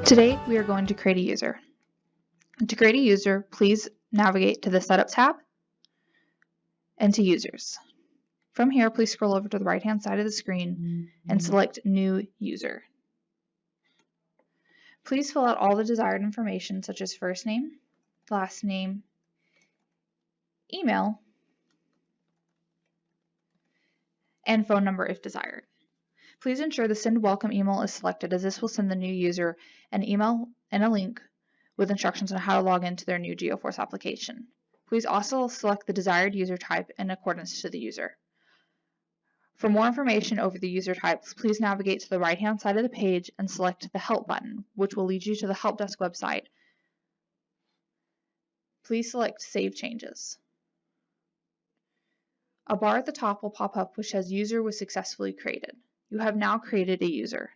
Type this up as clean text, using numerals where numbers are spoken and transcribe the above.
Today, we are going to create a user. To create a user, please navigate to the Setup tab and to Users. From here, please scroll over to the right-hand side of the screen and select New User. Please fill out all the desired information such as first name, last name, email, and phone number if desired. Please ensure the Send Welcome email is selected, as this will send the new user an email and a link with instructions on how to log into their new Geoforce application. Please also select the desired user type in accordance to the user. For more information over the user types, please navigate to the right-hand side of the page and select the Help button, which will lead you to the Help Desk website. Please select Save Changes. A bar at the top will pop up which says User was successfully created. You have now created a user.